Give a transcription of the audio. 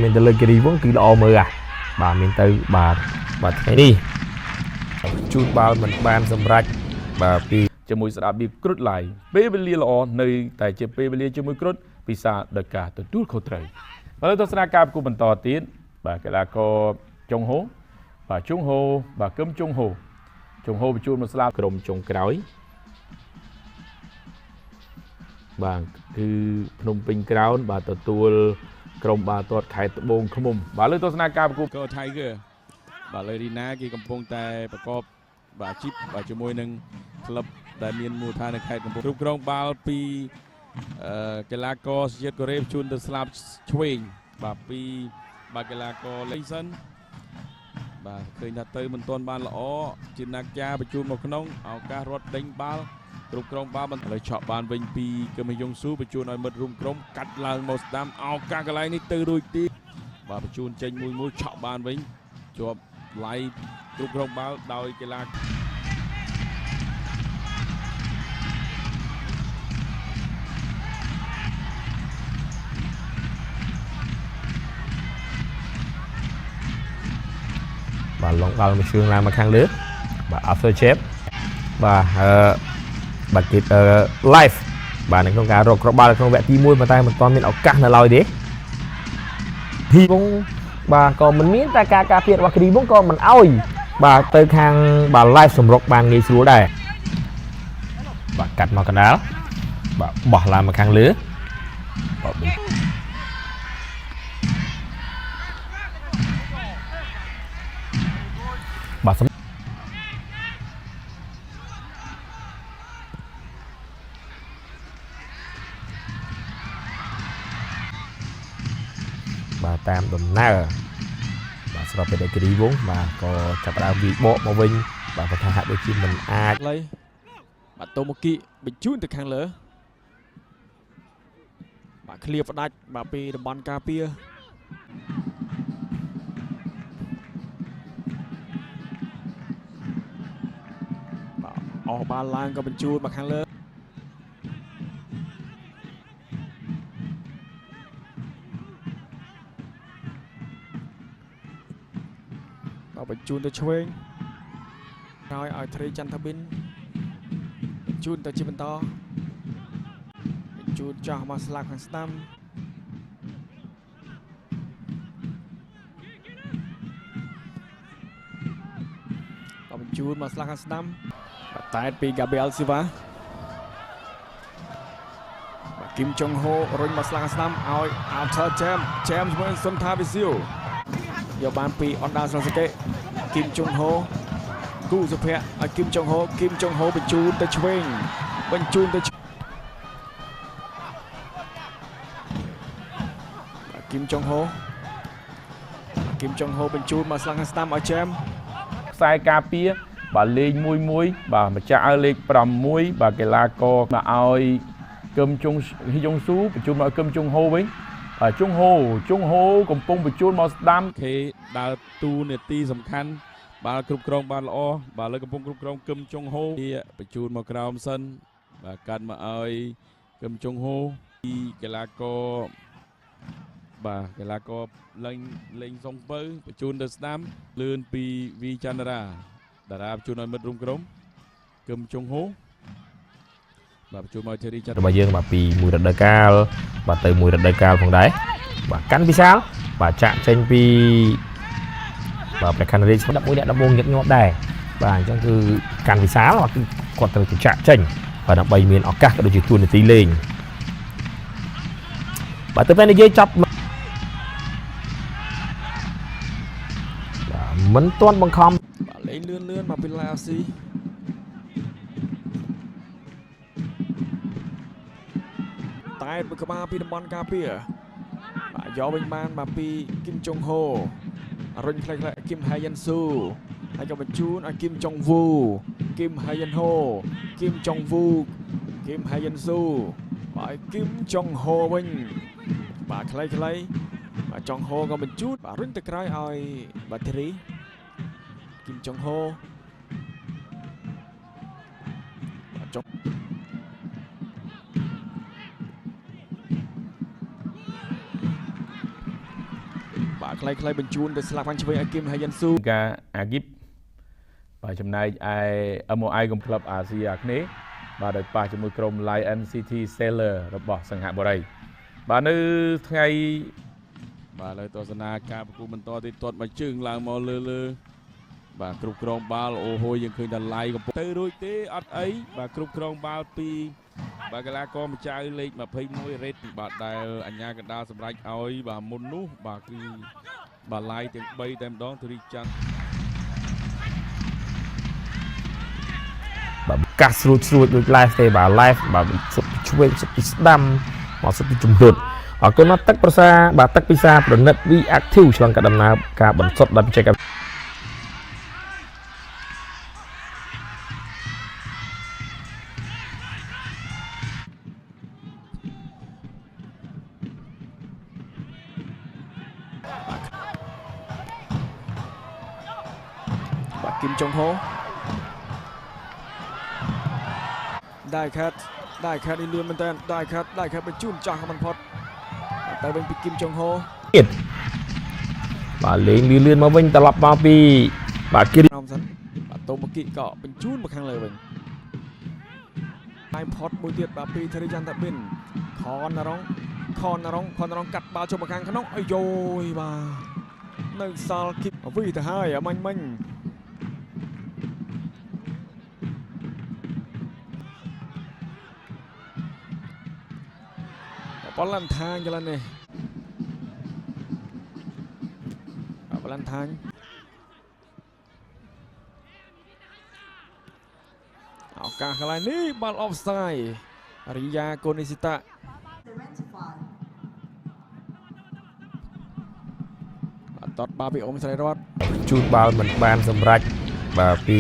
មានទៅលើគិរីវងគឺល្អមើលបាទមានទៅបាទថ្ងៃនេះជូនបាល់មិនបានសម្រេចបាទពីជាមួយស្ដាប់បៀគ្រុតឡាយពេលវេលាល្អនៅតែជាពេលវេលាជាមួយគ្រុតពិសាដោយការទទួលខុសត្រូវឥឡូវទស្សនាការប្រកួតបន្តទៀតបាទកីឡាករចុងហូបាទចុងហូបាទគឹមចុងហូបញ្ជូនមកស្លាប់ក្រុមចុងក្រោយបាទគឺភ្នំពេញក្រោនបាទទទួលក្រុមបាល់ទាត់ខេត្តត្បូងឃ្មុំបាទលើទស្សនាការប្រកួតក៏ Tiger បាទលើរីណាគេកំពុងតែប្រកបបាទជីបបាទជាមួយនឹងក្លឹបដែលមានមូលដ្ឋាននៅខេត្តកំពង់គ្រប់គ្រងបាល់ពីកីឡាករសជាតិកូរ៉េបញ្ជូនទៅស្លាប់ឆ្វេងបាទពីបាទកីឡាករលេងសិនបាទឃើញថាទៅមិនទាន់បានល្អជាណាក់យ៉ាបញ្ជូនមកក្នុងឱកាសរត់ដេញបាល់គ្រប់គ្រងបាល់បន្តលើឆក់បានវិញពីកឹមហយងស៊ូបញ្ជូនឲ្យមិត្តរួមក្រុមកាត់ឡើងមកស្ដាំឱកាសកន្លែងនេះទៅរួចទៀតបាទបញ្ជូនចេញមួយឆក់បានវិញជាប់ឡៃគ្រប់គ្រងបាល់ដោយកីឡាបាទឡងបាល់មកជឿងឡើងមកខាងលើបាទ after chip បាទគេlive បាទនៅក្នុងការរកគ្រាប់បាល់ក្នុងវគ្គទី1ប៉ុន្តែមិនទាន់មានឱកាសនៅឡើយទេទីវងបាទក៏មិនមានតែការការពាររបស់គ្រីវងក៏មិនអោយបាទទៅខាងបាទ live សម្រុកបានងាយស្រួលដែរបាទកាត់មកកណ្ដាលបាទបោះឡើងមកខាងលើបាទបាទបាទតាមដំណើរបាទស្របពេលដែលគិរីវងបាទក៏ចាប់ផ្ដើមវាយបកមកវិញបាទប្រថាហាក់ដូចជាមិនអាចឡើយបាទតូម៉ូគីបញ្ជូនទៅខាងលើបាទឃ្លៀផ្ដាច់បាទពីតំបន់ការពារបាទអស់បាល់ឡើងក៏បញ្ជូនមកខាងលើបញ្ជូនទៅឆ្វេងក្រោយឲ្យត្រីចន្ទប៊ិនបញ្ជូនទៅជាបន្តបញ្ជូនចោះមកស្លាប់ខាងស្ដាំបញ្ជូនមកស្លាប់ខាងស្ដាំតែពី Gabriel Silva បាទគីមចុងហូរុញមកស្លាប់ខាងស្ដាំឲ្យ Outer Jam ជាមួយសុនថាវីស៊ីវយកបានពីអណ្ដាស្រសកេគីមចុងហូគូសុភ័ក្រឲ្យគីមចុងហូបញ្ជូនទៅឆ្វេងបញ្ជូនទៅគីមចុងហូបញ្ជូនមកស្លាំងខាងស្ដាំឲ្យចាមខ្សែការពារបាទលេខ11បាទម្ចាស់ឲ្យលេខ6បាទកីឡាករមកឲ្យគឹមចុងហយងស៊ូបញ្ជូនមកគឹមចុងហូវិញចុងហូកំពុងបញ្ជូនមកស្ដាំគេដើរតួនាទីសំខាន់បាល់គ្រប់គ្រងបានល្អបាទលើកំពុងគ្រប់គ្រងគឹមចុងហូបញ្ជូនមកក្រោមសិនបាទកាត់មកឲ្យគឹមចុងហូពីកីឡាករបាទកីឡាករលេងសុងពៅបញ្ជូនទៅស្ដាំលឿនពីវីចន្ទរាតារាបញ្ជូនឲ្យមិត្តរួមក្រុមគឹមចុងហូបាទបញ្ជូនមកធីរីចាត់របស់យើងបាទពីមួយរដូវកាលបាទទៅមួយរដូវកាលផងដែរបាទកាន់វិសាលបាទចាក់ចេញពីបាទប្រកាន់រាជ11អ្នកដំបងញឹកញាប់ដែរបាទអញ្ចឹងគឺកាន់វិសាលគឺគាត់ត្រូវចាក់ចេញបាទដើម្បីមានឱកាសក៏ដូចជាទួនាទីលេងបាទទៅពេលនិយាយចប់បាទមិនទាន់បង្ខំបាទលេងលឿនមកពីឡាវស៊ីតែក្បាលពីតំបន់ការពារបាទយកវិញបានមកពីគីមចុងហូរុញផ្លេចគីមហៃយ៉ាន់ស៊ូហើយក៏បញ្ជូនឲ្យគីមចុងវូគីមហៃយ៉ាន់ហូគីមចុងវូគីមហៃយ៉ាន់ស៊ូបាទគីមចុងហូវិញបាទខ្លីបាទចុងហូក៏បញ្ជូនបាទរុញទៅក្រោយឲ្យបាតេរីគីមចុងហូបាទចុង បាទខ្លីៗបញ្ជូនទៅស្លាប់ខាងឆ្វេងឲ្យគឹមហើយយ៉ាន់ស៊ូ ការអាគីបបាទចំណែកឯ MOI កំក្លឹបអាស៊ីអាគ្នេយ៍បាទដោយប៉ះជាមួយក្រុម Lion City Sailor របស់សង្ហបុរីបាទនៅថ្ងៃ បាទលើទស្សនាការប្រគួតបន្តទៀតទាត់មកជើងឡើងមកលើបាទគ្រប់គ្រងបាល់អូហូយើងឃើញថាឡៃកំពុងទៅរួចទេអត់អីបាទគ្រប់គ្រងបាល់ពីបាទកីឡាកកម្ពុជាលេខ21 រ៉េតបាទដែលអញ្ញាកណ្ដាលសម្រេចឲ្យបាទមុននោះបាទគឺបាទឡៃទាំង3តែម្ដងទូរីច័ន្ទ បាទកាសស្រួចដូច live ទេបាទ live បាទសុទ្ធពីឆ្វេងសុទ្ធពីស្ដាំមកសុទ្ធពីជំរុតអរគុណមកទឹកប្រសាបាទទឹកពិសាប្រណិត V Active ឆ្លងកាត់ដំណើរការបន្សុទ្ធដោយបច្ចេកវិទ្យា បាទគឹមចុងហូได้ครับនេះលឿនមែនតើได้ครับបញ្ជូនចាស់បំផុតទៅវិញពីគឹមចុងហូ ទៀតបាទលេងលឿនមកវិញត្រឡប់មកពីបាទគិរី អមសិនបាទតូម៉ាគីក៏បញ្ជូនមកខាងលើវិញហើយផុតមួយទៀតបាទពីធារីយ៉ាន់តាប៊ិនខនរងកាត់បាល់ចូលមកខាងក្នុងអាយយយបាទនៅសល់គីបវីទៅហើយអាមាញ់បលឡាន់ថាងចលនេះបលឡាន់ថាងឱកាសកន្លែងនេះបាល់អបស្ទាយរីយ៉ាកូនីស៊ីតាតតបាពីអ៊ំស្រីរត ជូតបាល់មិនបានសម្រេចបាទពី